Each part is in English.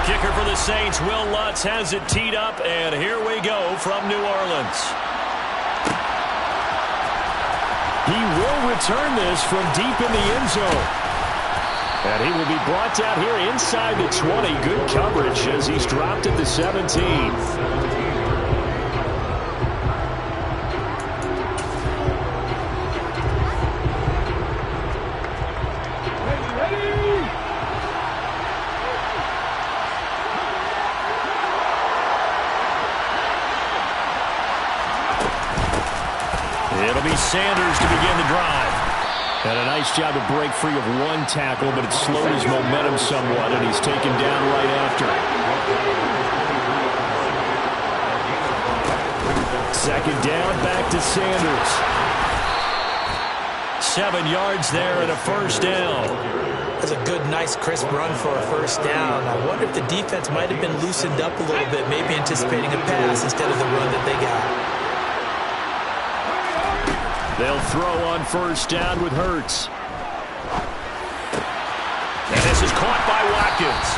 Kicker for the Saints, Will Lutz, has it teed up, and here we go from New Orleans. He will return this from deep in the end zone. And he will be brought down here inside the 20. Good coverage as he's dropped at the 17. It'll be Sanders to begin the drive. And a nice job to break free of one tackle, but it slowed his momentum somewhat, and he's taken down right after. Second down, back to Sanders. 7 yards there and a first down. That's a good, nice, crisp run for a first down. I wonder if the defense might have been loosened up a little bit, maybe anticipating a pass instead of the run that they got. They'll throw on first down with Hurts. And this is caught by Watkins.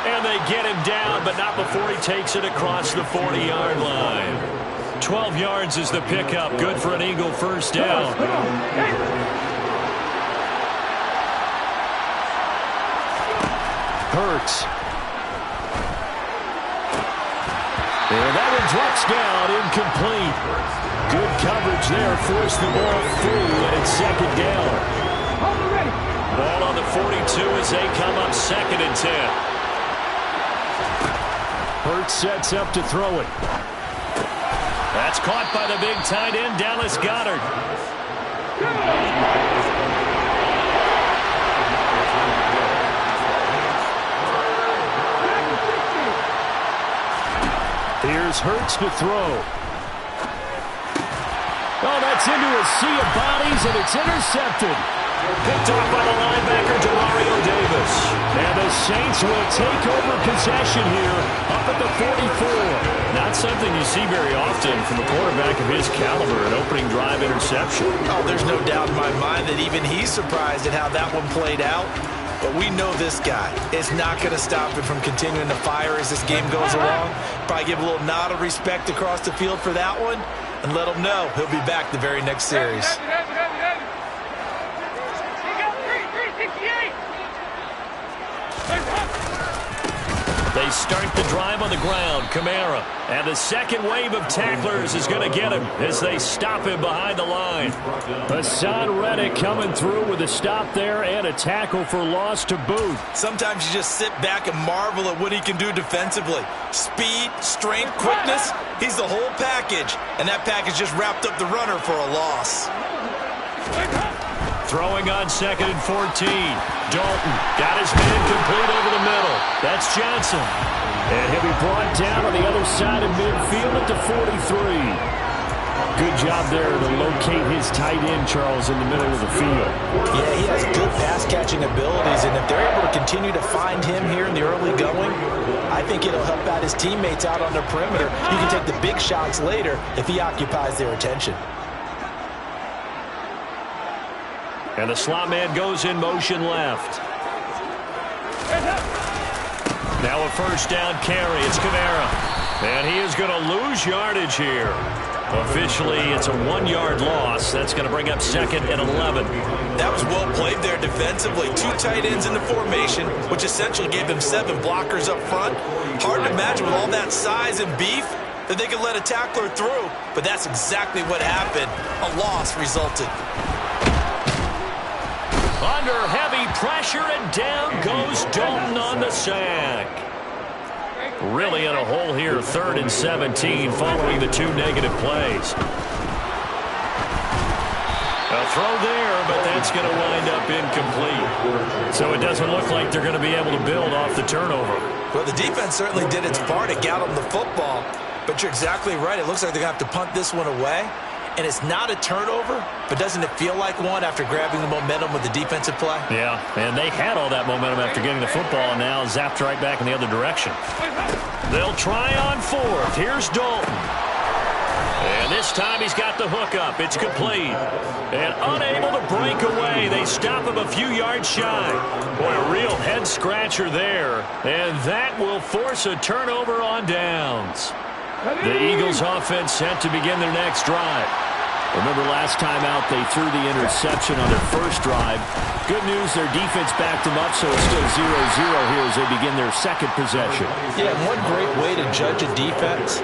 And they get him down, but not before he takes it across the 40-yard line. 12 yards is the pickup. Good for an Eagle first down. Hurts. And that one drops down, incomplete. Good coverage there, forced the ball through, and it's second down. Ball on the 42 as they come up 2nd and 10. Hurts sets up to throw it. That's caught by the big tight end, Dallas Goedert. Here's Hurts to throw. Oh, that's into a sea of bodies, and it's intercepted. Picked off by the linebacker, Demario Davis. And the Saints will take over possession here up at the 44. Not something you see very often from a quarterback of his caliber, an opening drive interception. Oh, there's no doubt in my mind that even he's surprised at how that one played out. But we know this guy is not going to stop him from continuing to fire as this game goes along. Probably give a little nod of respect across the field for that one and let him know he'll be back the very next series. They start the drive on the ground. Kamara. And the second wave of tacklers is going to get him as they stop him behind the line. Hassan Reddick coming through with a stop there and a tackle for loss to boot. Sometimes you just sit back and marvel at what he can do defensively. Speed, strength, quickness. He's the whole package. And that package just wrapped up the runner for a loss. Throwing on 2nd and 14. Dalton got his man complete over the middle. That's Johnson. And he'll be brought down on the other side of midfield at the 43. Good job there to locate his tight end, Charles, in the middle of the field. Yeah, he has good pass-catching abilities, and if they're able to continue to find him here in the early going, I think it'll help out his teammates out on the perimeter. You can take the big shots later if he occupies their attention. And the slot man goes in motion left. Now a first down carry. It's Kamara. And he is going to lose yardage here. Officially, it's a 1-yard loss. That's going to bring up 2nd and 11. That was well played there defensively. 2 tight ends in the formation, which essentially gave them 7 blockers up front. Hard to imagine with all that size and beef that they could let a tackler through. But that's exactly what happened. A loss resulted. Under heavy pressure, and down goes Dalton on the sack. Really in a hole here, 3rd and 17, following the 2 negative plays. A throw there, but that's going to wind up incomplete. So it doesn't look like they're going to be able to build off the turnover. Well, the defense certainly did its part to get them the football, but you're exactly right. It looks like they're going to have to punt this one away. And it's not a turnover, but doesn't it feel like one after grabbing the momentum with the defensive play? Yeah, and they had all that momentum after getting the football, and now zapped right back in the other direction. They'll try on 4th. Here's Dalton. And this time he's got the hook up. It's complete. And unable to break away. They stop him a few yards shy. Boy, a real head-scratcher there. And that will force a turnover on downs. The Eagles offense set to begin their next drive. Remember last time out they threw the interception on their first drive. Good news, their defense backed them up, so it's still 0-0 here as they begin their second possession. Yeah, one great way to judge a defense.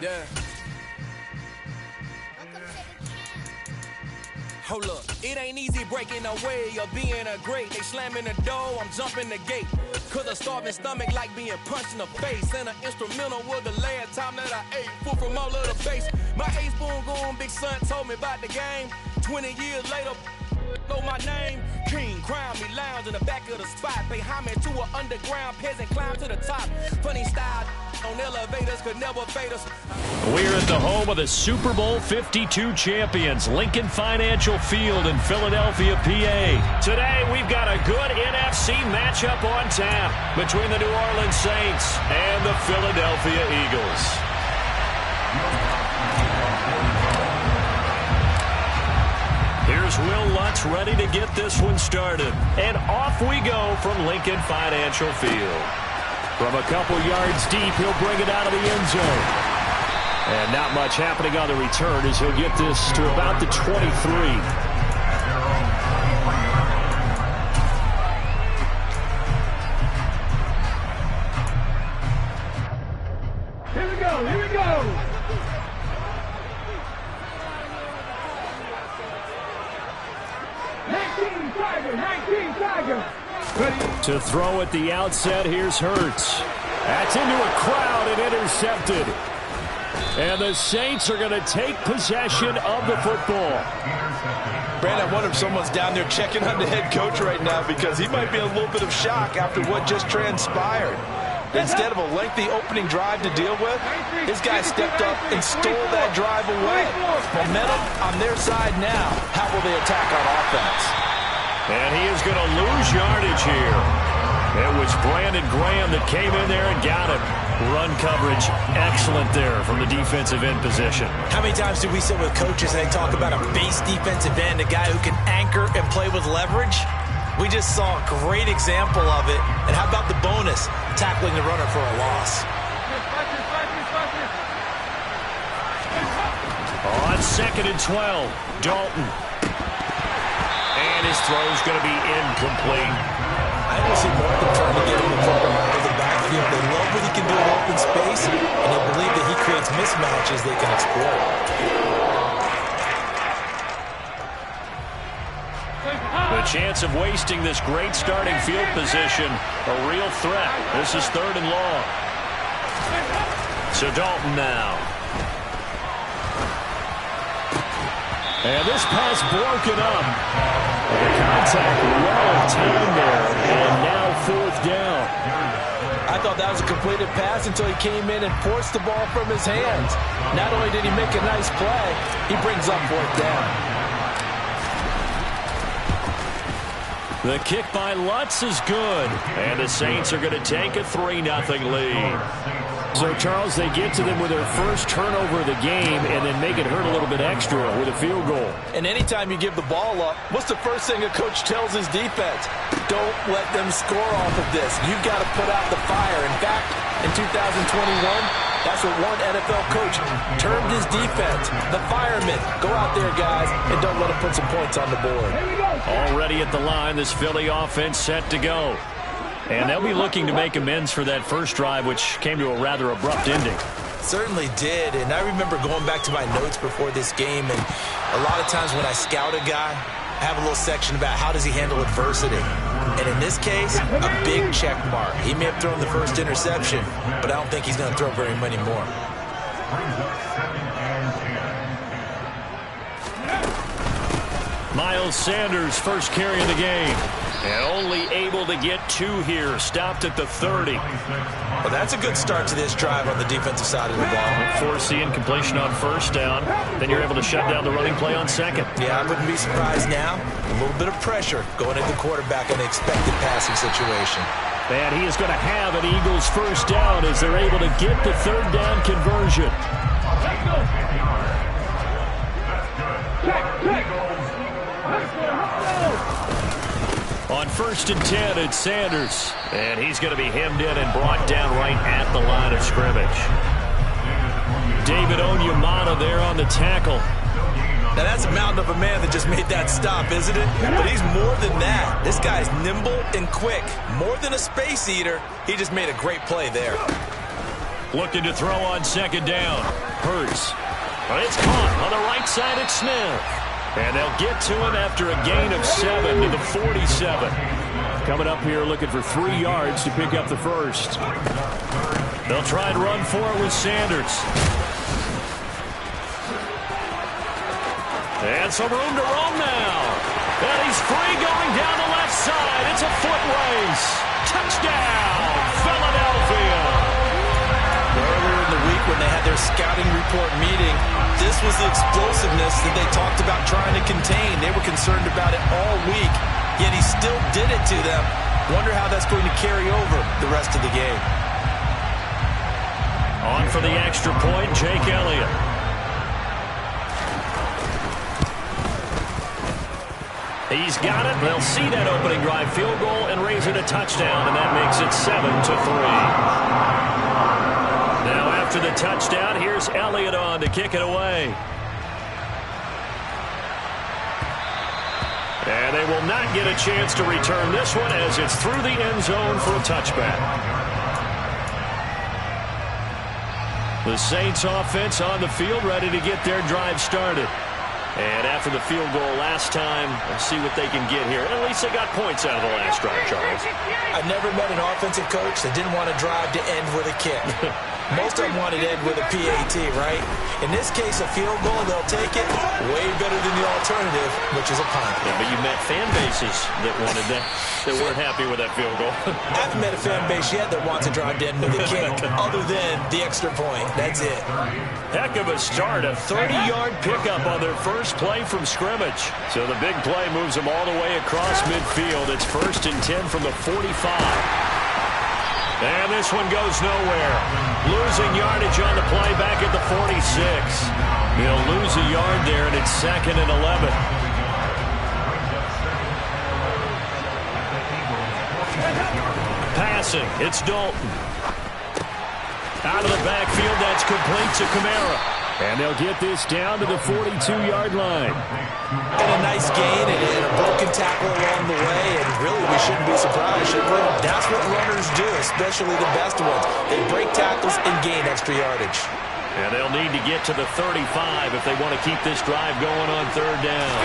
Yeah. Hold up, it ain't easy breaking away or being a great. They slamming the door, I'm jumping the gate. Cause a starving stomach like being punched in the face. And an instrumental was the last time that I ate food from all of the base. My A-spoon going, big son told me about the game. 20 years later, know my name. King, crown me, lounge in the back of the spot. Pay homage to an underground peasant, climb to the top. Funny style on elevators could never fade us. We're at the home of the Super Bowl 52 champions, Lincoln Financial Field in Philadelphia, PA. Today, we've got a good NFC matchup on tap between the New Orleans Saints and the Philadelphia Eagles. Here's Will Lutz ready to get this one started. And off we go from Lincoln Financial Field. From a couple yards deep, he'll bring it out of the end zone. And not much happening on the return as he'll get this to about the 23. Here we go. To throw at the outset, here's Hurts. That's into a crowd and intercepted. And the Saints are going to take possession of the football. Brandon, I wonder if someone's down there checking on the head coach right now because he might be in a little bit of shock after what just transpired. Instead of a lengthy opening drive to deal with, his guy stepped up and stole that drive away. Momentum on their side now. How will they attack on offense? And he is going to lose yardage here. It was Brandon Graham that came in there and got him. Run coverage, excellent there from the defensive end position. How many times do we sit with coaches and they talk about a base defensive end, a guy who can anchor and play with leverage? We just saw a great example of it. And how about the bonus, tackling the runner for a loss? On 2nd and 12, Dalton. And his throw's going to be incomplete. I almost see more of them trying to get him the football out of the backfield. They love what he can do in open space, and they believe that he creates mismatches they can exploit. The chance of wasting this great starting field position, a real threat. This is 3rd and long. So Dalton now. And this pass broken up. The contact well timed there, and now 4th down. I thought that was a completed pass until he came in and forced the ball from his hands. Not only did he make a nice play, he brings up 4th down. The kick by Lutz is good, and the Saints are going to take a 3-0 lead. So, Charles, they get to them with their first turnover of the game and then make it hurt a little bit extra with a field goal. And anytime you give the ball up, what's the first thing a coach tells his defense? Don't let them score off of this. You've got to put out the fire. In fact, in 2021, that's what one NFL coach termed his defense, the firemen. Go out there, guys, and don't let them put some points on the board. Already at the line, this Philly offense set to go. And they'll be looking to make amends for that first drive, which came to a rather abrupt ending. Certainly did, and I remember going back to my notes before this game, and a lot of times when I scout a guy, I have a little section about how does he handle adversity. And in this case, a big check mark. He may have thrown the first interception, but I don't think he's going to throw very many more. Miles Sanders' first carry of the game. And only able to get 2 here. Stopped at the 30. Well, that's a good start to this drive on the defensive side of the ball. Force the incompletion on first down. Then you're able to shut down the running play on second. Yeah, I wouldn't be surprised now. A little bit of pressure going at the quarterback in an expected passing situation. And he is going to have an Eagles first down as they're able to get the third down conversion. On first and 10, it's Sanders. And he's going to be hemmed in and brought down right at the line of scrimmage. David Onyemata there on the tackle. Now, that's a mountain of a man that just made that stop, isn't it? But he's more than that. This guy's nimble and quick. More than a space eater, he just made a great play there. Looking to throw on second down. Hurts. But it's caught on the right side at Smith. And they'll get to him after a gain of 7 to the 47. Coming up here looking for 3 yards to pick up the first. They'll try and run for it with Sanders. And some room to roam now. And he's free going down the left side. It's a foot race. Touchdown, Philadelphia. Earlier in the week when they had their scouting report meeting, this was the explosiveness that they talked about trying to contain. They were concerned about it all week, yet he still did it to them. Wonder how that's going to carry over the rest of the game. On for the extra point, Jake Elliott. He's got it. They'll see that opening drive field goal and raise it a touchdown, and that makes it 7-3. Now after the touchdown, here's Elliott on to kick it away. And they will not get a chance to return this one as it's through the end zone for a touchback. The Saints offense on the field ready to get their drive started. And after the field goal last time, we'll see what they can get here. At least they got points out of the last drive, Charles. I've never met an offensive coach that didn't want to drive to end with a kick. Most of them wanted to end with a PAT, right? In this case, a field goal, they'll take it. Way better than the alternative, which is a punt. Yeah, but you met fan bases that wanted that, that weren't happy with that field goal. I haven't met a fan base yet that wants to drive to end with a kick, other than the extra point. That's it. Heck of a start, a 30-yard pickup on their first play from scrimmage. So the big play moves them all the way across midfield. It's first and 10 from the 45. And this one goes nowhere. Losing yardage on the play back at the 46. They'll lose a yard there, and it's 2nd and 11. Passing, it's Dalton. Out of the backfield, that's complete to Kamara. And they'll get this down to the 42-yard line. And a nice gain and a broken tackle along the way. And really, we shouldn't be surprised, should we? That's what runners do, especially the best ones. They break tackles and gain extra yardage. And they'll need to get to the 35 if they want to keep this drive going on third down.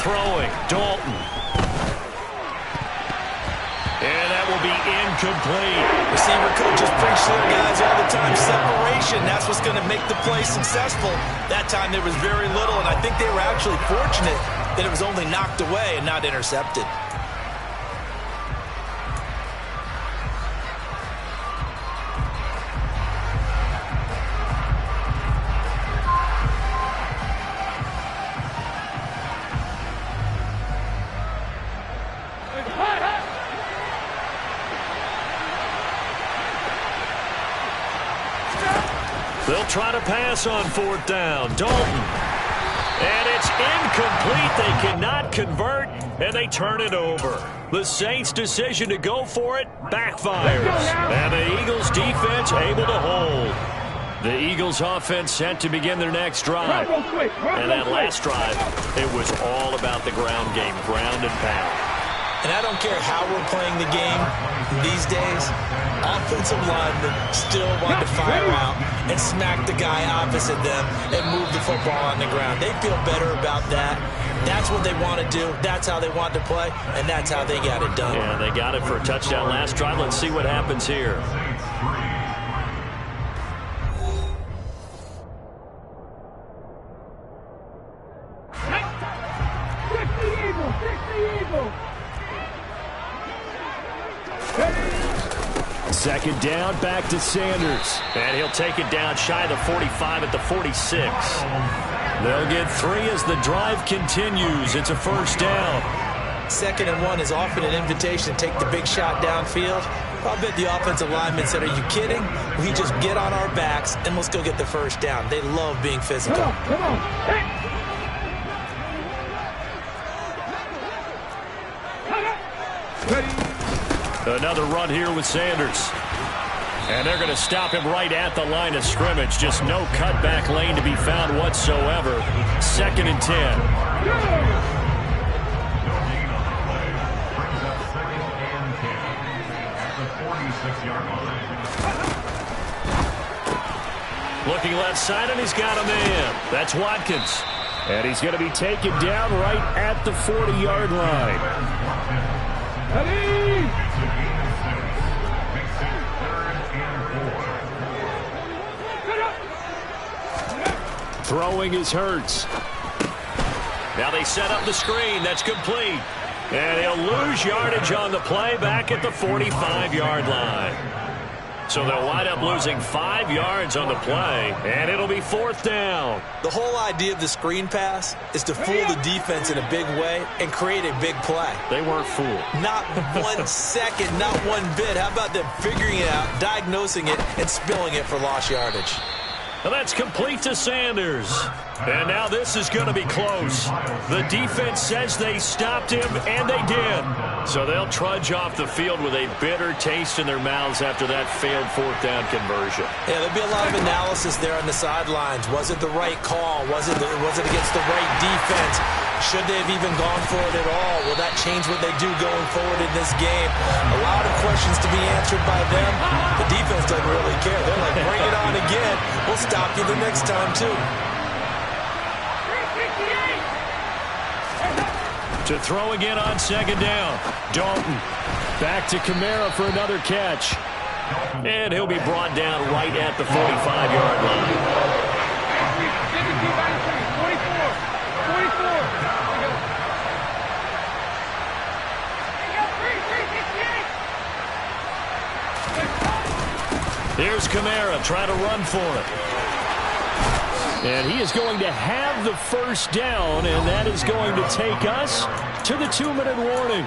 Throwing, Dalton. And that will be incomplete. Receiver coaches preach to their guys all the time. Separation, that's what's going to make the play successful. That time there was very little, and I think they were actually fortunate that it was only knocked away and not intercepted. They'll try to pass on fourth down. Dalton. And it's incomplete. They cannot convert, and they turn it over. The Saints' decision to go for it backfires. And the Eagles' defense able to hold. The Eagles' offense set to begin their next drive. And that last drive, it was all about the ground game, ground and pound. And I don't care how we're playing the game these days, offensive linemen still want to fire out and smack the guy opposite them and move the football on the ground. They feel better about that. That's what they want to do. That's how they want to play, and that's how they got it done. Yeah, they got it for a touchdown last drive. Let's see what happens here. Second down, back to Sanders. And he'll take it down shy of the 45 at the 46. They'll get 3 as the drive continues. It's a first down. 2nd and 1 is often an invitation to take the big shot downfield. I bet the offensive lineman said, are you kidding? We just get on our backs and let's go get the first down. They love being physical. Come on. Hey. Another run here with Sanders. And they're going to stop him right at the line of scrimmage. Just no cutback lane to be found whatsoever. 2nd and 10. Looking left side, and he's got a man. That's Watkins. And he's going to be taken down right at the 40-yard line. Throwing is Hurts. Now they set up the screen. That's complete. And he'll lose yardage on the play back at the 45-yard line. So they'll wind up losing 5 yards on the play, and it'll be 4th down. The whole idea of the screen pass is to fool the defense in a big way and create a big play. They weren't fooled. Not 1 second, not 1 bit. How about them figuring it out, diagnosing it, and spilling it for lost yardage? Well, that's complete to Sanders. And now this is going to be close. The defense says they stopped him, and they did. So they'll trudge off the field with a bitter taste in their mouths after that failed 4th down conversion. Yeah, there'll be a lot of analysis there on the sidelines. Was it the right call? Was it against the right defense? Should they have even gone for it at all? Will that change what they do going forward in this game? A lot of questions to be answered by them. The defense doesn't really care. They're like, bring it on again. We'll stop you the next time, too. To throw again on 2nd down. Dalton back to Kamara for another catch. And he'll be brought down right at the 45-yard line. Here's Kamara trying to run for it. And he is going to have the first down, and that is going to take us to the 2-minute warning.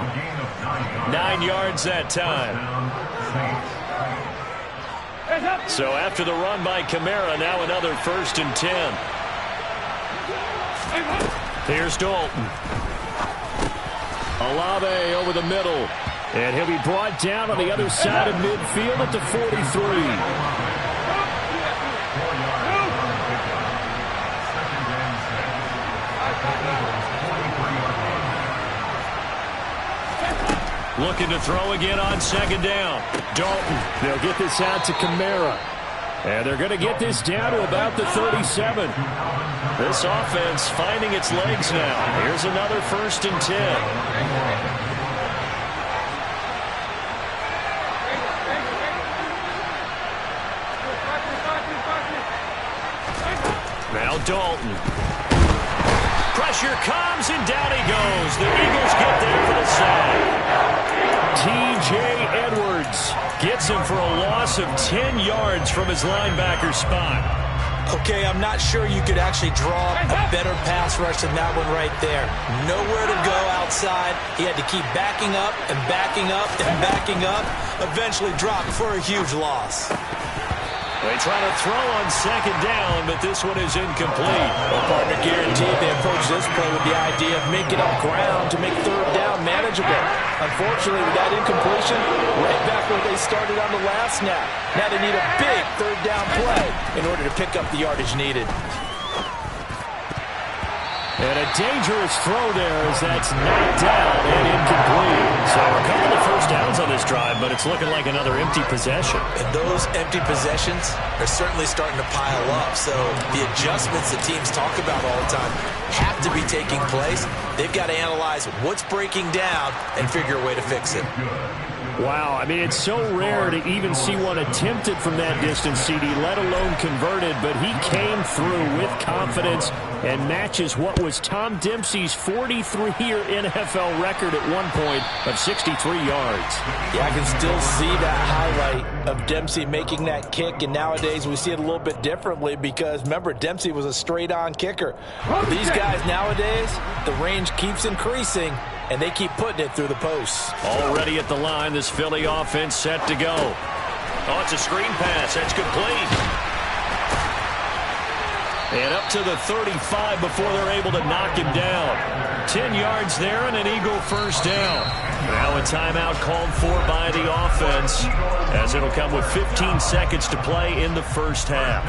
9 yards that time. So after the run by Kamara, now another 1st and 10. Here's Dalton. Olave over the middle. And he'll be brought down on the other side of midfield at the 43. Looking to throw again on 2nd down. Dalton. They'll get this out to Kamara. And they're going to get this down to about the 37. This offense finding its legs now. Here's another 1st and 10. Now Dalton. Pressure comes, and down he goes. The Eagles get there for the sack. T.J. Edwards gets him for a loss of 10 yards from his linebacker spot. Okay, I'm not sure you could actually draw a better pass rush than that one right there. Nowhere to go outside. He had to keep backing up and backing up and backing up. Eventually dropped for a huge loss. They try to throw on 2nd down, but this one is incomplete. Well, partner guaranteed they approach this play with the idea of making up ground to make 3rd down manageable. Unfortunately, with that incompletion, right back where they started on the last snap. Now they need a big 3rd down play in order to pick up the yardage needed. And a dangerous throw there as that's knocked down and incomplete. So a couple of 1st downs on this drive, but it's looking like another empty possession. And those empty possessions are certainly starting to pile up. So the adjustments that teams talk about all the time have to be taking place. They've got to analyze what's breaking down and figure a way to fix it. Wow, I mean, it's so rare to even see one attempted from that distance, CD, let alone converted, but he came through with confidence and matches what was Tom Dempsey's 43-year NFL record at one point of 63 yards. Yeah, I can still see that highlight of Dempsey making that kick, and nowadays we see it a little bit differently because, remember, Dempsey was a straight-on kicker. These guys nowadays, the range keeps increasing, and they keep putting it through the posts. Already at the line, this Philly offense set to go. Oh, it's a screen pass. That's complete. And up to the 35 before they're able to knock him down. 10 yards there and an Eagle first down. Now a timeout called for by the offense, as it'll come with 15 seconds to play in the first half.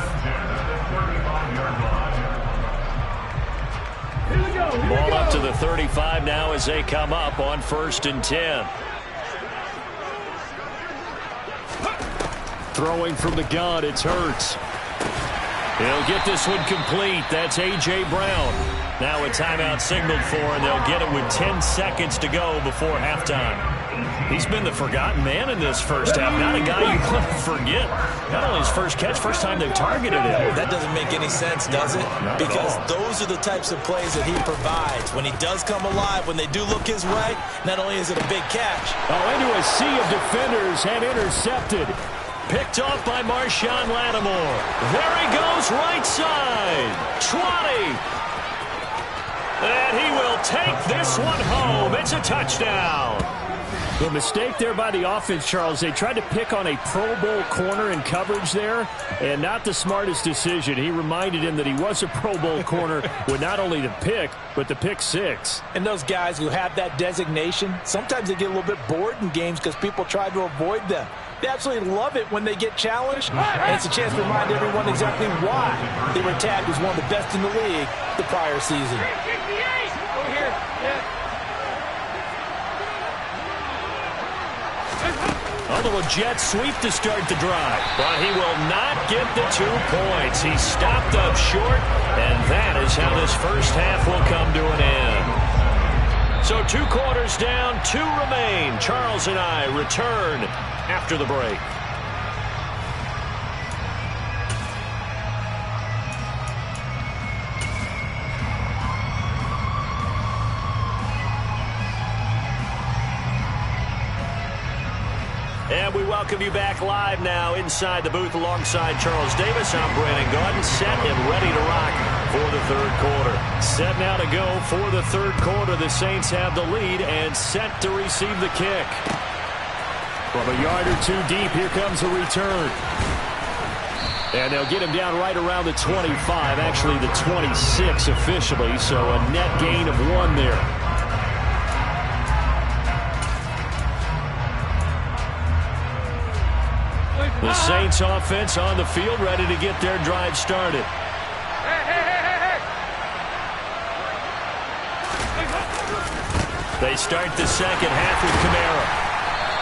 Ball up to the 35 now as they come up on 1st and 10. Throwing from the gun, it's Hurts. He'll get this one complete. That's A.J. Brown. Now a timeout signaled for, and they'll get it with 10 seconds to go before halftime. He's been the forgotten man in this first half. Not a guy you want to forget. Not only his first catch, first time they've targeted him. That doesn't make any sense, does it? Because those are the types of plays that he provides. When he does come alive, when they do look his way, not only is it a big catch. Oh, into a sea of defenders and intercepted. Picked off by Marshawn Lattimore. There he goes, right side. 20. And he will take this one home. It's a touchdown. The mistake there by the offense, Charles, they tried to pick on a Pro Bowl corner in coverage there, and not the smartest decision. He reminded him that he was a Pro Bowl corner with not only the pick, but the pick six. And those guys who have that designation, sometimes they get a little bit bored in games because people try to avoid them. They absolutely love it when they get challenged, and it's a chance to remind everyone exactly why they were tagged as one of the best in the league the prior season. A little jet sweep to start the drive, but he will not get the 2 points. He stopped up short, and that is how this first half will come to an end. So 2 quarters down, 2 remain. Charles and I return after the break. And we welcome you back live now inside the booth alongside Charles Davis. I'm Brandon Gaudin, set and ready to rock for the third quarter. Set now to go for the third quarter. The Saints have the lead and set to receive the kick. From a yard or 2 deep, here comes the return. And they'll get him down right around the 25, actually the 26 officially, so a net gain of 1 there. The Saints offense on the field, ready to get their drive started. They start the second half with Kamara.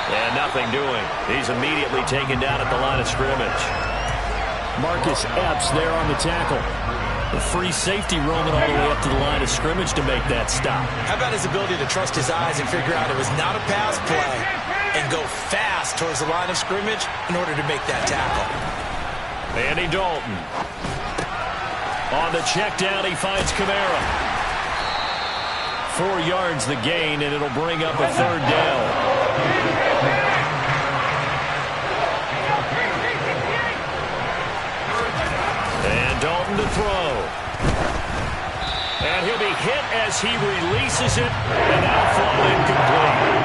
And nothing doing. He's immediately taken down at the line of scrimmage. Marcus Epps there on the tackle. The free safety roaming all the way up to the line of scrimmage to make that stop. How about his ability to trust his eyes and figure out it was not a pass play and go fast towards the line of scrimmage in order to make that tackle. Andy Dalton. On the check down, he finds Kamara. 4 yards the gain, and it'll bring up a third down. And Dalton to throw. And he'll be hit as he releases it, and that'll fall incomplete.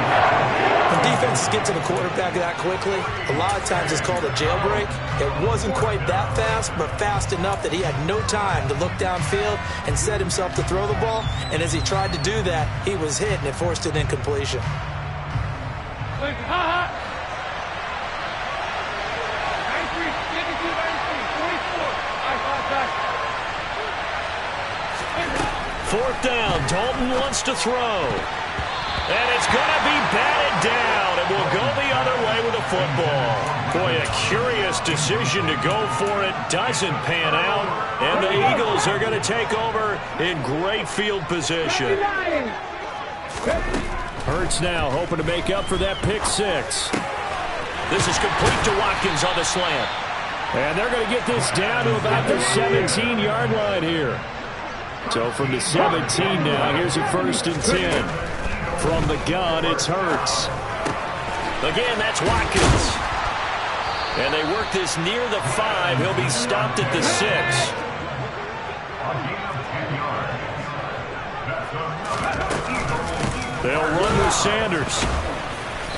When defenses get to the quarterback that quickly, a lot of times it's called a jailbreak. It wasn't quite that fast, but fast enough that he had no time to look downfield and set himself to throw the ball. And as he tried to do that, he was hit, and it forced an incompletion. Fourth down, Dalton wants to throw. And it's going to be batted down, and will go the other way with the football. Boy, a curious decision to go for it. Doesn't pan out, and the Eagles are going to take over in great field position. Hurts now hoping to make up for that pick six. This is complete to Watkins on the slant. And they're going to get this down to about the 17-yard line here. So from the 17 now, here's a 1st and 10. From the gun, it's Hurts. Again, that's Watkins. And they work this near the 5. He'll be stopped at the 6. They'll run with Sanders.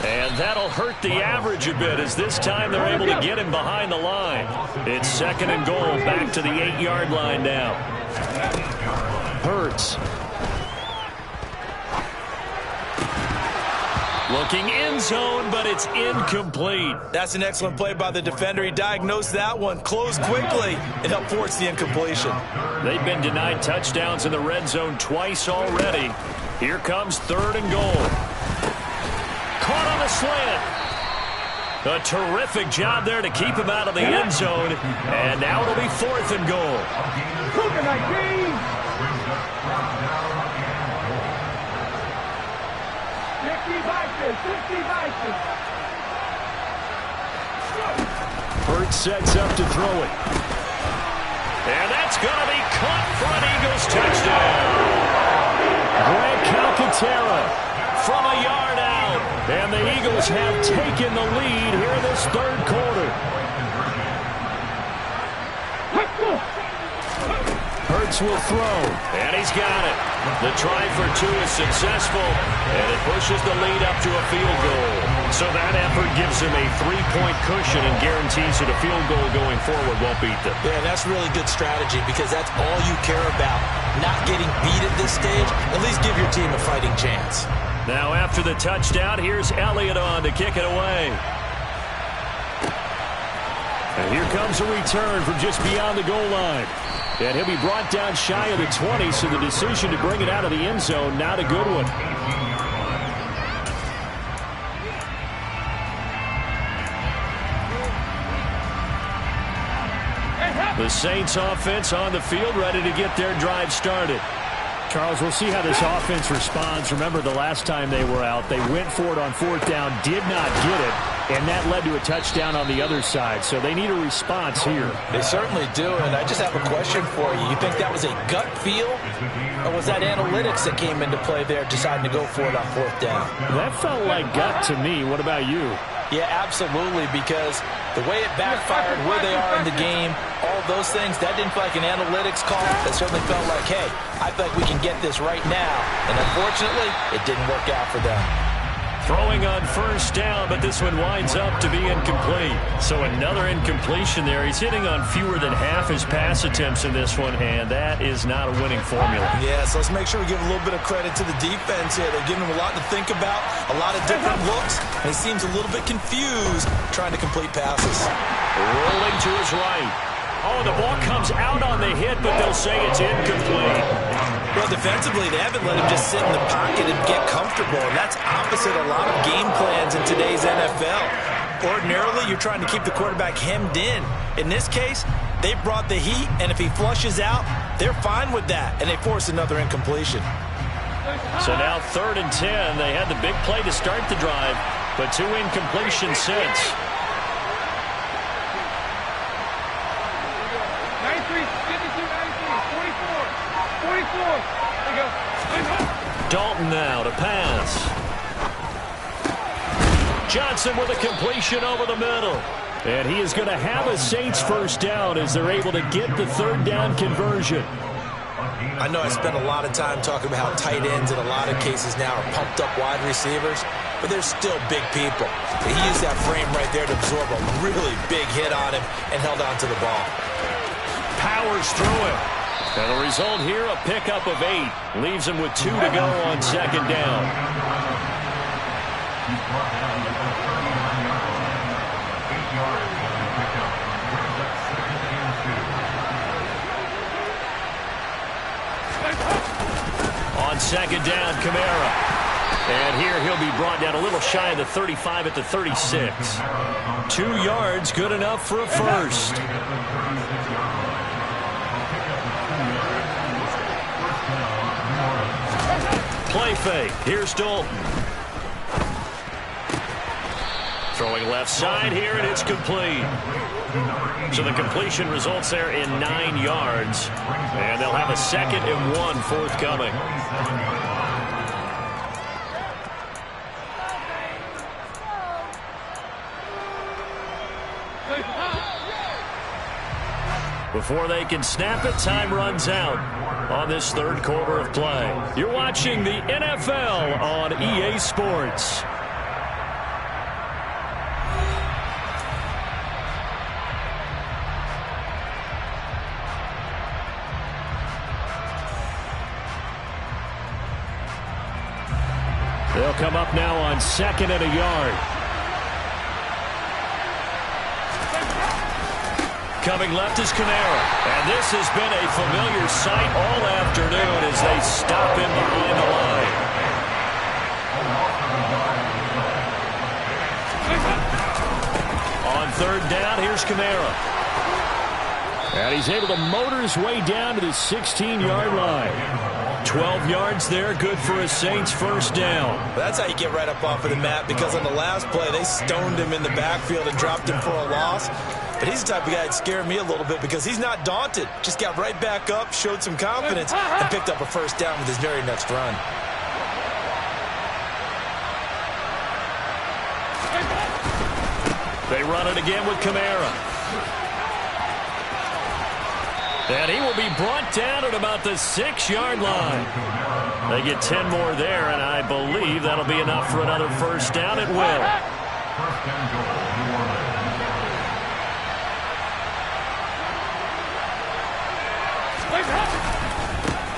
And that'll hurt the average a bit as this time they're able to get him behind the line. It's 2nd and goal, back to the 8-yard line now. Hurts. Looking end zone, but it's incomplete. That's an excellent play by the defender. He diagnosed that one, closed quickly, and helped force the incompletion. They've been denied touchdowns in the red zone twice already. Here comes 3rd and goal. Caught on the slant. A terrific job there to keep him out of the end zone. And now it'll be 4th and goal. Hurts sets up to throw it. And that's going to be caught for an Eagles touchdown. Greg Calcaterra from a yard out. And the Eagles have taken the lead here in this 3rd quarter. Hurts will throw, and he's got it. The try for 2 is successful, and it pushes the lead up to a field goal. So that effort gives him a 3-point cushion and guarantees that a field goal going forward won't beat them. Yeah, that's really good strategy because that's all you care about. Not getting beat at this stage, at least give your team a fighting chance. Now after the touchdown, here's Elliott on to kick it away. And here comes a return from just beyond the goal line. And he'll be brought down shy of the 20, so the decision to bring it out of the end zone, not a good one. The Saints offense on the field, ready to get their drive started. Charles, we'll see how this offense responds. Remember, the last time they were out, they went for it on 4th down, did not get it, and that led to a touchdown on the other side. So they need a response here. They certainly do, and I just have a question for you. You think that was a gut feel, or was that analytics that came into play there deciding to go for it on 4th down? That felt like gut to me. What about you? Yeah, absolutely, because the way it backfired, where they are in the game, all those things, that didn't feel like an analytics call. It certainly felt like, hey, I feel like we can get this right now. And unfortunately, it didn't work out for them. Throwing on 1st down, but this one winds up to be incomplete. So another incompletion there. He's hitting on fewer than half his pass attempts in this one, and that is not a winning formula. Yeah, so let's make sure we give a little bit of credit to the defense here. They're giving him a lot to think about, a lot of different looks, and he seems a little bit confused trying to complete passes. Rolling to his right. Oh, the ball comes out on the hit, but they'll say it's incomplete. Well, defensively, they haven't let him just sit in the pocket and get comfortable, and that's opposite a lot of game plans in today's NFL. Ordinarily, you're trying to keep the quarterback hemmed in. In this case, they brought the heat, and if he flushes out, they're fine with that, and they force another incompletion. So now 3rd and 10. They had the big play to start the drive, but 2 incompletions since. 93, 52, 93, 44. There you go. Dalton now to pass. Johnson with a completion over the middle. And he is going to have a Saints 1st down as they're able to get the 3rd down conversion. I know I spent a lot of time talking about how tight ends in a lot of cases now are pumped up wide receivers, but they're still big people. He used that frame right there to absorb a really big hit on him and held on to the ball. Powers through it. And the result here, a pickup of 8. Leaves him with 2 to go on 2nd down. On 2nd down, Kamara. And here he'll be brought down a little shy of the 35 at the 36. 2 yards, good enough for a first. Play fake. Here's Dalton. Throwing left side here, and it's complete. So the completion results there in 9 yards. And they'll have a 2nd and 1 forthcoming. Before they can snap it, time runs out on this 3rd quarter of play. You're watching the NFL on EA Sports. They'll come up now on 2nd and a yard. Coming left is Kamara. And this has been a familiar sight all afternoon as they stop him behind the line. On 3rd down, here's Kamara. And he's able to motor his way down to the 16-yard line. 12 yards there, good for a Saints 1st down. That's how you get right up off of the mat, because on the last play, they stoned him in the backfield and dropped him for a loss. But he's the type of guy that scared me a little bit because he's not daunted. Just got right back up, showed some confidence, and picked up a 1st down with his very next run. They run it again with Kamara. And he will be brought down at about the 6-yard line. They get 10 more there, and I believe that'll be enough for another 1st down. It will.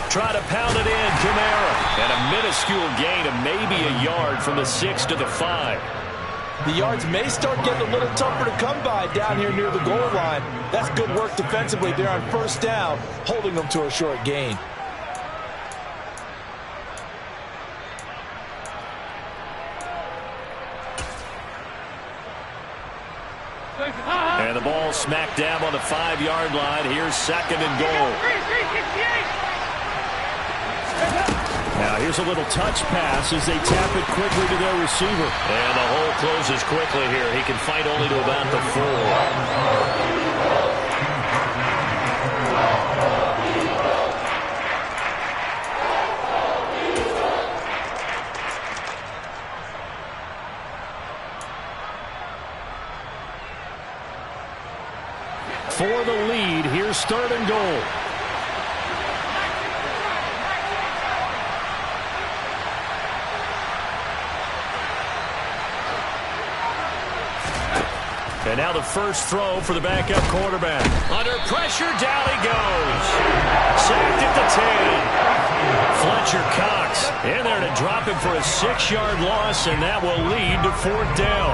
Try to pound it in, Kamara. And a minuscule gain of maybe a yard from the 6 to the 5. The yards may start getting a little tougher to come by down here near the goal line. That's good work defensively there on 1st down, holding them to a short gain. And the ball smack dab on the 5-yard line. Here's 2nd and goal. Now here's a little touch pass as they tap it quickly to their receiver. And the hole closes quickly here. He can fight only to about the 4. For the lead, here's 3rd and goal. And now the first throw for the backup quarterback. Under pressure, down he goes. Sacked at the 10. Fletcher Cox in there to drop him for a 6-yard loss, and that will lead to 4th down.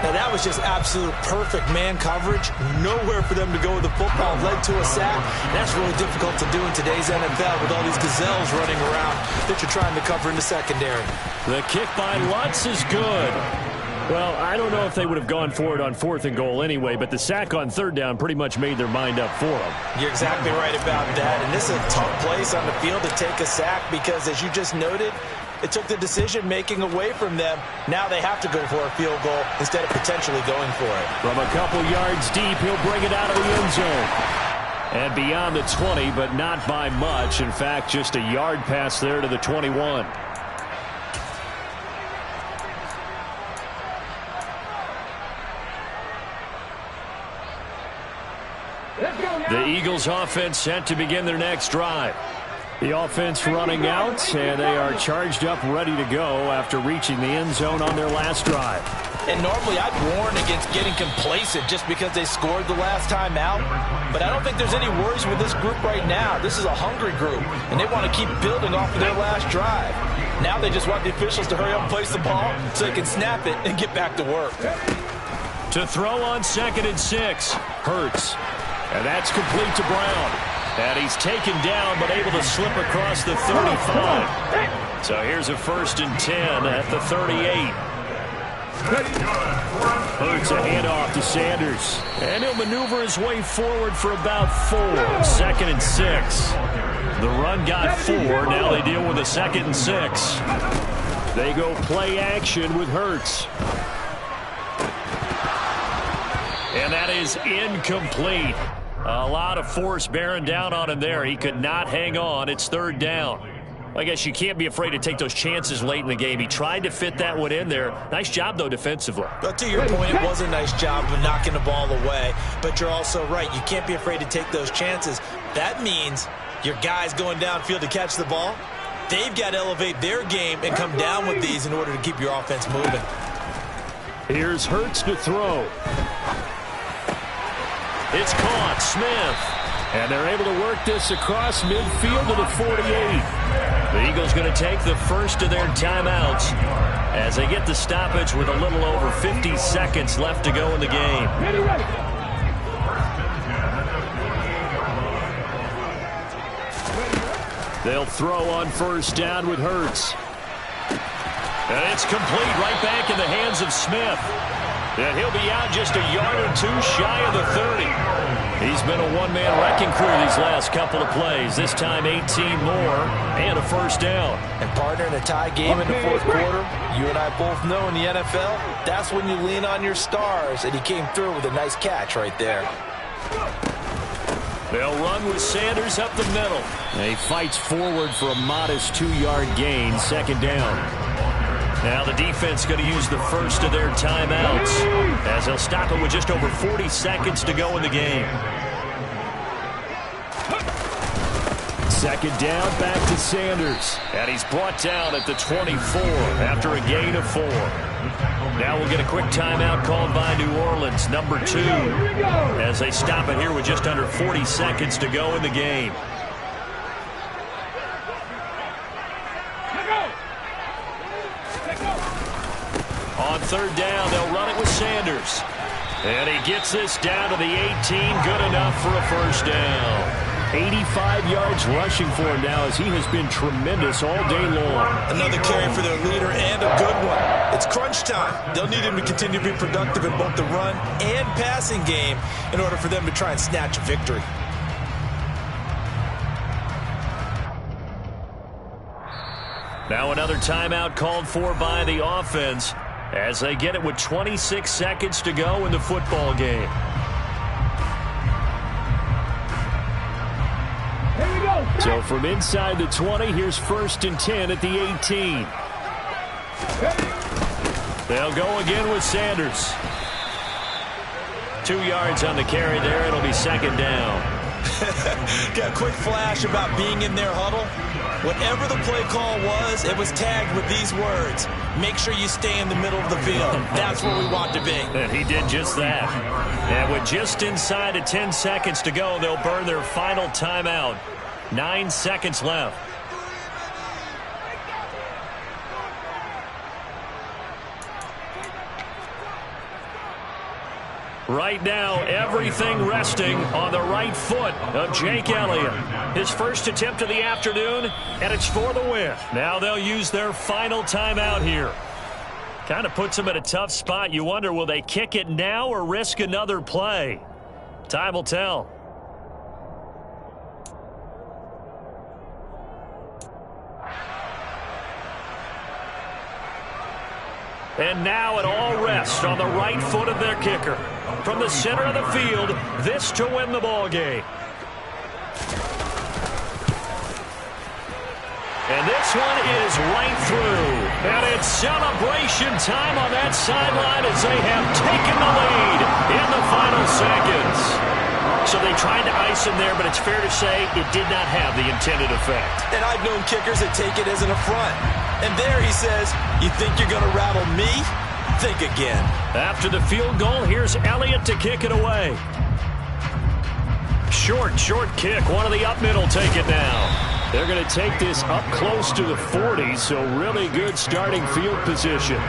Now that was just absolute perfect man coverage. Nowhere for them to go with the football. Led to a sack. That's really difficult to do in today's NFL with all these gazelles running around that you're trying to cover in the secondary. The kick by Lutz is good. Well, I don't know if they would have gone for it on 4th and goal anyway, but the sack on 3rd down pretty much made their mind up for them. You're exactly right about that. And this is a tough place on the field to take a sack because, as you just noted, it took the decision-making away from them. Now they have to go for a field goal instead of potentially going for it. From a couple yards deep, he'll bring it out of the end zone. And beyond the 20, but not by much. In fact, just a yard pass there to the 21. The Eagles offense set to begin their next drive. The offense running out, and they are charged up, ready to go after reaching the end zone on their last drive. And normally I'd warn against getting complacent just because they scored the last time out. But I don't think there's any worries with this group right now. This is a hungry group, and they want to keep building off of their last drive. Now they just want the officials to hurry up and place the ball so they can snap it and get back to work. To throw on 2nd and 6, Hurts. And that's complete to Brown. And he's taken down, but able to slip across the 35. So here's a 1st and 10 at the 38. Hurts a handoff to Sanders. And he'll maneuver his way forward for about 4. 2nd and 6. The run got 4. Now they deal with a 2nd and 6. They go play action with Hurts. And that is incomplete. A lot of force bearing down on him there. He could not hang on. It's third down. I guess you can't be afraid to take those chances late in the game. He tried to fit that one in there. Nice job, though, defensively. But to your point, it was a nice job of knocking the ball away. But you're also right. You can't be afraid to take those chances. That means your guys going downfield to catch the ball, they've got to elevate their game and come down with these in order to keep your offense moving. Here's Hurts to throw. It's caught. Smith. And they're able to work this across midfield to the 48. The Eagles going to take the first of their timeouts as they get the stoppage with a little over 50 seconds left to go in the game. They'll throw on first down with Hurts. And it's complete right back in the hands of Smith. And he'll be out just a yard or two shy of the 30. He's been a one-man wrecking crew these last couple of plays. This time 18 more and a first down. And partner, in a tie game in the fourth quarter, you and I both know in the NFL, that's when you lean on your stars, and he came through with a nice catch right there. They'll run with Sanders up the middle. He fights forward for a modest 2-yard gain, second down. Now the defense going to use the first of their timeouts as they'll stop it with just over 40 seconds to go in the game. Second down, back to Sanders. And he's brought down at the 24 after a gain of 4. Now we'll get a quick timeout called by New Orleans, number 2, as they stop it here with just under 40 seconds to go in the game. On third down, they'll run it with Sanders. And he gets this down to the 18, good enough for a first down. 85 yards rushing for him now as he has been tremendous all day long. Another carry for their leader and a good one. It's crunch time. They'll need him to continue to be productive in both the run and passing game in order for them to try and snatch a victory. Now another timeout called for by the offense as they get it with 26 seconds to go in the football game. So from inside the 20, here's first and 10 at the 18. They'll go again with Sanders. 2 yards on the carry there. It'll be second down. Got a quick flash about being in their huddle. Whatever the play call was, it was tagged with these words: make sure you stay in the middle of the field. That's where we want to be. And he did just that. And with just inside of 10 seconds to go, they'll burn their final timeout. 9 seconds left. Right now, everything resting on the right foot of Jake Elliott. His first attempt of the afternoon, and it's for the win. Now they'll use their final timeout here. Kind of puts them in a tough spot. You wonder, will they kick it now or risk another play? Time will tell. And now it all rests on the right foot of their kicker. From the center of the field, this to win the ball game. And this one is right through. And it's celebration time on that sideline as they have taken the lead in the final seconds. So they tried to ice him there, but it's fair to say it did not have the intended effect. And I've known kickers that take it as an affront. And there he says, you think you're going to rattle me? Think again. After the field goal, here's Elliott to kick it away. Short kick. One of the up middle take it now. They're going to take this up close to the 40, so really good starting field position.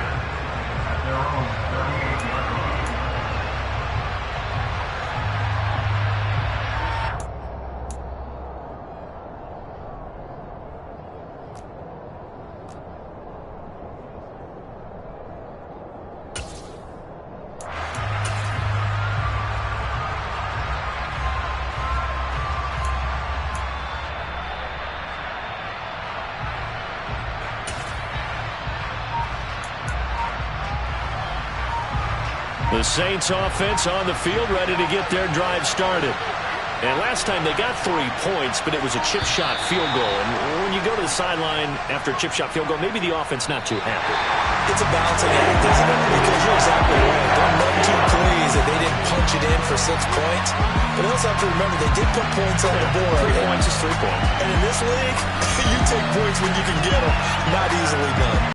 Saints offense on the field, ready to get their drive started. And last time they got 3 points, but it was a chip shot field goal. And when you go to the sideline after a chip shot field goal, maybe the offense not too happy. It's a balancing act, isn't it? Because you're exactly right. There are none too pleased that they didn't punch it in for 6 points. But you also have to remember they did put points on the board. 3 points is 3 points. And in this league, you take points when you can get them. Not easily done.